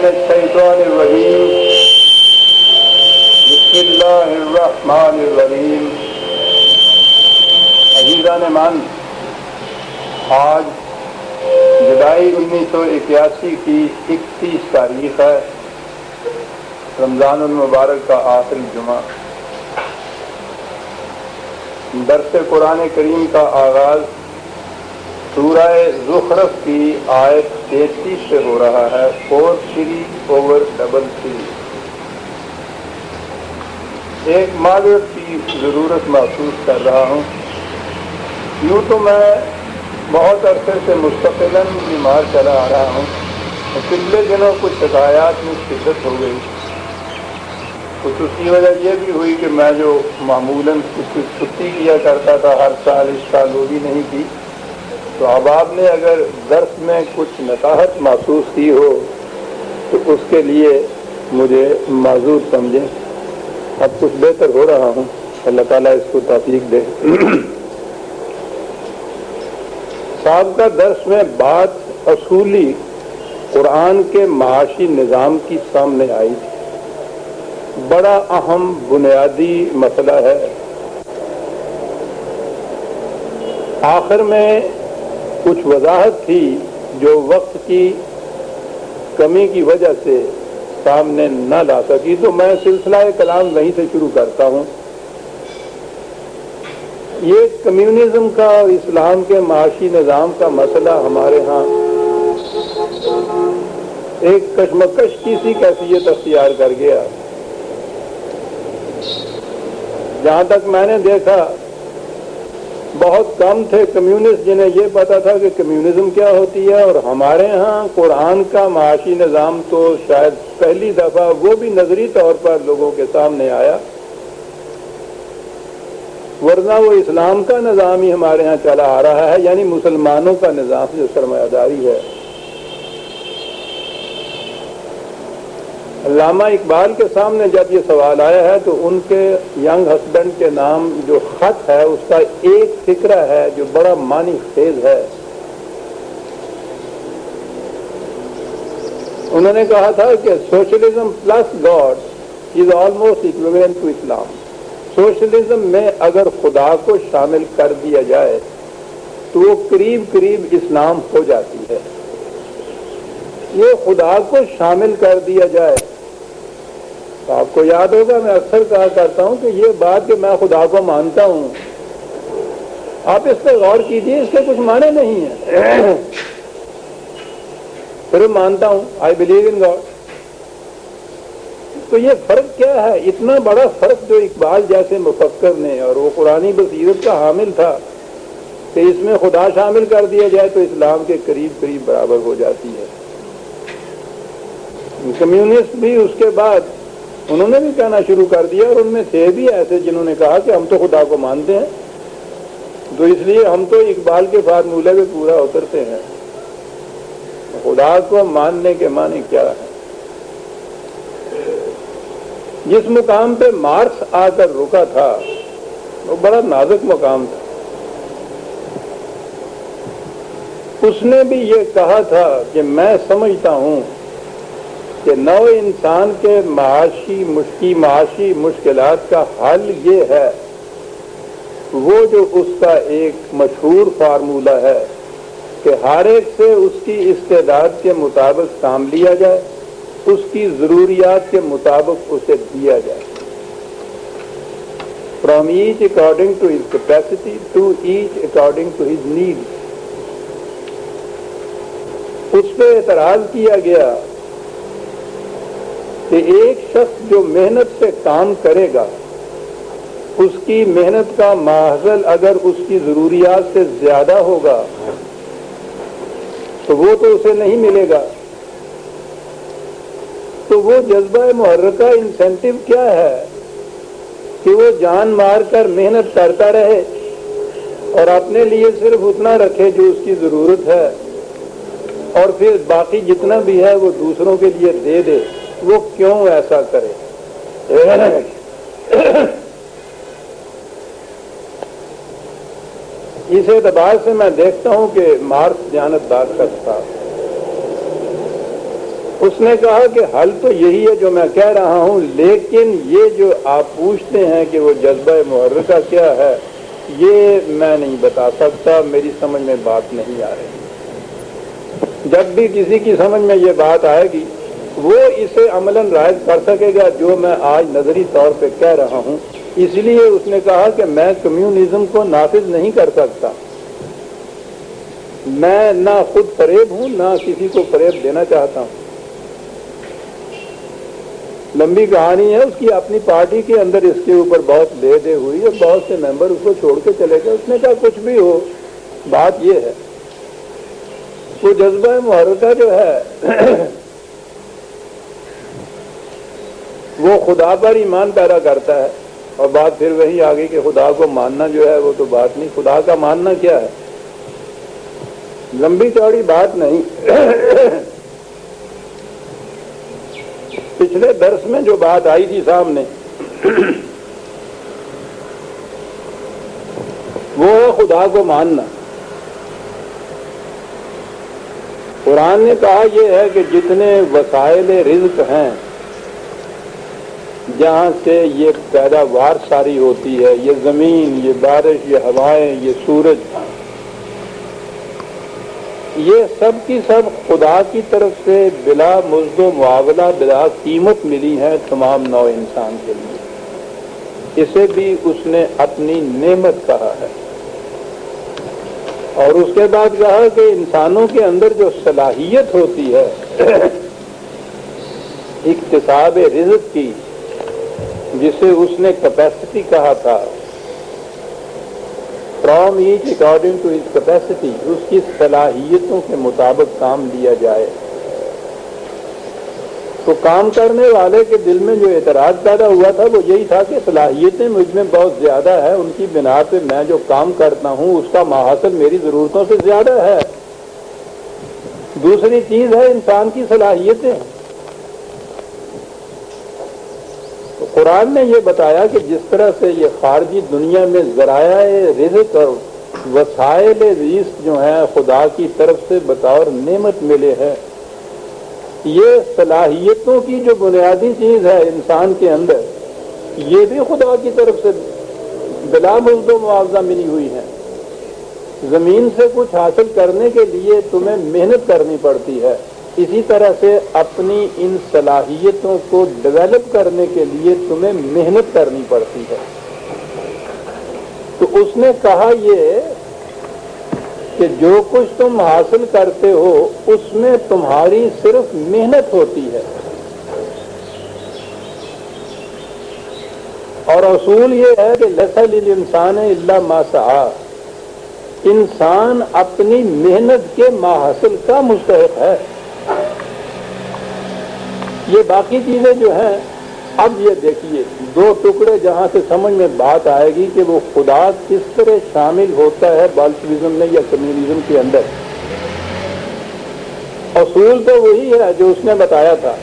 الشیطان الرجیم بسم اللہ الرحمن الرحیم۔ عزیزان من، آج جولائی 1981 کی 31 تاریخ ہے، رمضان المبارک کا آخری جمعہ۔ درس قرآن کریم کا آغاز سورہ زخرف کی آیت 33 سے ہو رہا ہے، 43/33۔ ایک معذرت کی ضرورت محسوس کر رہا ہوں۔ یوں تو میں بہت عرصے سے مستقلاً بیمار چلا آ رہا ہوں، پچھلے دنوں کچھ شکایات میں شدت ہو گئی۔ کچھ اس کی وجہ یہ بھی ہوئی کہ میں جو معمولاً کچھ چھٹی کیا کرتا تھا ہر سال، اس سال وہ بھی نہیں کی۔ تو احباب نے اگر درس میں کچھ نصاحت محسوس کی ہو تو اس کے لیے مجھے معذور سمجھیں۔ اب کچھ بہتر ہو رہا ہوں، اللہ تعالیٰ اس کو توفیق دے۔ سابقہ درس میں بات اصولی قرآن کے معاشی نظام کی سامنے آئی تھی۔ بڑا اہم بنیادی مسئلہ ہے۔ آخر میں کچھ وضاحت تھی جو وقت کی کمی کی وجہ سے سامنے نہ لا سکی، تو میں سلسلہ کلام وہیں سے شروع کرتا ہوں۔ یہ کمیونزم کا اور اسلام کے معاشی نظام کا مسئلہ ہمارے ہاں ایک کشمکش کی سی کیفیت اختیار کر گیا۔ جہاں تک میں نے دیکھا، بہت کم تھے کمیونسٹ جنہیں یہ پتا تھا کہ کمیونزم کیا ہوتی ہے، اور ہمارے ہاں قرآن کا معاشی نظام تو شاید پہلی دفعہ وہ بھی نظری طور پر لوگوں کے سامنے آیا، ورنہ وہ اسلام کا نظام ہی ہمارے ہاں چلا آ رہا ہے، یعنی مسلمانوں کا نظام جو سرمایہ داری ہے۔ علامہ اقبال کے سامنے جب یہ سوال آیا ہے تو ان کے ینگ ہسبینڈ کے نام جو خط ہے اس کا ایک فقرہ ہے جو بڑا معنی خیز ہے۔ انہوں نے کہا تھا کہ socialism plus God is almost equivalent to Islam. Socialism میں اگر خدا کو شامل کر دیا جائے تو وہ قریب قریب اسلام ہو جاتی ہے۔ یہ خدا کو شامل کر دیا جائے، تو آپ کو یاد ہوگا میں اکثر کہا کرتا ہوں کہ یہ بات کہ میں خدا کو مانتا ہوں، آپ اس پہ غور کیجیے، اس کے کچھ معنی نہیں ہیں۔ پھر مانتا ہوں، آئی بلیو ان گاڈ۔ تو یہ فرق کیا ہے؟ اتنا بڑا فرق جو اقبال جیسے مفکر نے، اور وہ قرآنی بصیرت کا حامل تھا، کہ اس میں خدا شامل کر دیا جائے تو اسلام کے قریب قریب برابر ہو جاتی ہے۔ کمیونسٹ بھی اس کے بعد انہوں نے بھی کہنا شروع کر دیا، اور ان میں تھے بھی ایسے جنہوں نے کہا کہ ہم تو خدا کو مانتے ہیں، تو اس لیے ہم تو اقبال کے فارمولے پہ پورا اترتے ہیں۔ خدا کو ماننے کے معنی کیا ہے؟ جس مقام پہ مارکس آ کر رکا تھا وہ بڑا نازک مقام تھا۔ اس نے بھی یہ کہا تھا کہ میں سمجھتا ہوں کہ نوع انسان کے معاشی مشکلات کا حل یہ ہے، وہ جو اس کا ایک مشہور فارمولہ ہے کہ ہر ایک سے اس کی استعداد کے مطابق کام لیا جائے، اس کی ضروریات کے مطابق اسے دیا جائے۔ From each according to his capacity to each according to his need. اس پہ اعتراض کیا گیا کہ ایک شخص جو محنت سے کام کرے گا، اس کی محنت کا ماخذ اگر اس کی ضروریات سے زیادہ ہوگا تو وہ تو اسے نہیں ملے گا۔ تو وہ جذبہ محرکہ انسینٹیو کیا ہے کہ وہ جان مار کر محنت کرتا رہے اور اپنے لیے صرف اتنا رکھے جو اس کی ضرورت ہے، اور پھر باقی جتنا بھی ہے وہ دوسروں کے لیے دے دے۔ وہ کیوں ایسا کرے؟ اس اعتبار سے میں دیکھتا ہوں کہ مارکس دیانتدار شخص تھا، اس نے کہا کہ حل تو یہی ہے جو میں کہہ رہا ہوں، لیکن یہ جو آپ پوچھتے ہیں کہ وہ جذبہ محرکہ کیا ہے، یہ میں نہیں بتا سکتا، میری سمجھ میں بات نہیں آ رہی۔ جب بھی کسی کی سمجھ میں یہ بات آئے گی وہ اسے عملاً رائج کر سکے گا جو میں آج نظری طور پہ کہہ رہا ہوں۔ اس لیے اس نے کہا کہ میں کمیونزم کو نافذ نہیں کر سکتا، میں نہ خود فریب ہوں نہ کسی کو فریب دینا چاہتا ہوں۔ لمبی کہانی ہے، اس کی اپنی پارٹی کے اندر اس کے اوپر بہت لے دے ہوئی اور بہت سے ممبر اس کو چھوڑ کے چلے گئے۔ اس نے کہا کچھ بھی ہو، بات یہ ہے وہ جذبہ محرکہ جو ہے وہ خدا پر ایمان پیدا کرتا ہے، اور بات پھر وہی آ گئی کہ خدا کو ماننا جو ہے وہ تو بات نہیں، خدا کا ماننا کیا ہے، لمبی چوڑی بات نہیں۔ پچھلے درس میں جو بات آئی تھی سامنے وہ ہے خدا کو ماننا۔ قرآن نے کہا یہ ہے کہ جتنے وسائل رزق ہیں جہاں سے یہ پیداوار ساری ہوتی ہے، یہ زمین، یہ بارش، یہ ہوائیں، یہ سورج، یہ سب کی سب خدا کی طرف سے بلا مزد و معاوضہ بلا قیمت ملی ہے تمام نوع انسان کے لیے۔ اسے بھی اس نے اپنی نعمت کہا ہے، اور اس کے بعد کہا کہ انسانوں کے اندر جو صلاحیت ہوتی ہے اکتساب رزق کی، جسے اس نے کیپیسٹی کہا تھا، from each according to his capacity, اس کی صلاحیتوں کے مطابق کام لیا جائے۔ تو کام کرنے والے کے دل میں جو اعتراض پیدا ہوا تھا وہ یہی تھا کہ صلاحیتیں مجھ میں بہت زیادہ ہے، ان کی بنا پہ میں جو کام کرتا ہوں اس کا ماحصل میری ضرورتوں سے زیادہ ہے۔ دوسری چیز ہے انسان کی صلاحیتیں۔ تو قرآن نے یہ بتایا کہ جس طرح سے یہ خارجی دنیا میں ذرائع رزق اور وسائل رزق جو ہیں خدا کی طرف سے بطور نعمت ملے ہیں، یہ صلاحیتوں کی جو بنیادی چیز ہے انسان کے اندر، یہ بھی خدا کی طرف سے بلا مزد و معاوضہ ملی ہوئی ہے۔ زمین سے کچھ حاصل کرنے کے لیے تمہیں محنت کرنی پڑتی ہے، اسی طرح سے اپنی ان صلاحیتوں کو ڈیولپ کرنے کے لیے تمہیں محنت کرنی پڑتی ہے۔ تو اس نے کہا یہ کہ جو کچھ تم حاصل کرتے ہو اس میں تمہاری صرف محنت ہوتی ہے، اور اصول یہ ہے کہ لیس للانسان الا ما سعی، انسان اپنی محنت کے ماحصل کا مستحق ہے۔ یہ باقی چیزیں جو ہیں، اب یہ دیکھیے دو ٹکڑے جہاں سے سمجھ میں بات آئے گی کہ وہ خدا کس طرح شامل ہوتا ہے بالشویزم میں یا کمیونزم کے اندر۔ اصول تو وہی ہے جو اس نے بتایا تھا،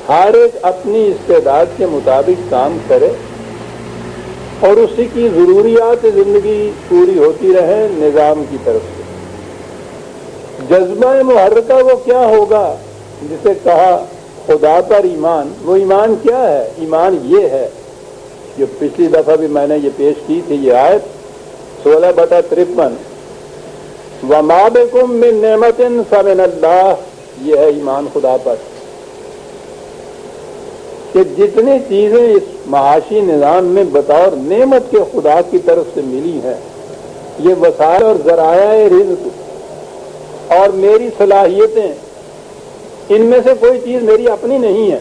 ہر ایک اپنی استعداد کے مطابق کام کرے اور اسی کی ضروریات زندگی پوری ہوتی رہے نظام کی طرف سے۔ جذبہ محرکہ وہ کیا ہوگا جسے کہا خدا پر ایمان؟ وہ ایمان کیا ہے؟ ایمان یہ ہے جو پچھلی دفعہ بھی میں نے یہ پیش کی تھی، یہ آیت 16/53، وَمَا بِكُم مِّن نِّعْمَةٍ فَمِنَ اللَّهِ، یہ ہے ایمان خدا پر، کہ جتنی چیزیں اس معاشی نظام میں بطور نعمت کے خدا کی طرف سے ملی ہیں، یہ وسائل اور ذرائع رزق اور میری صلاحیتیں، ان میں سے کوئی چیز میری اپنی نہیں ہے۔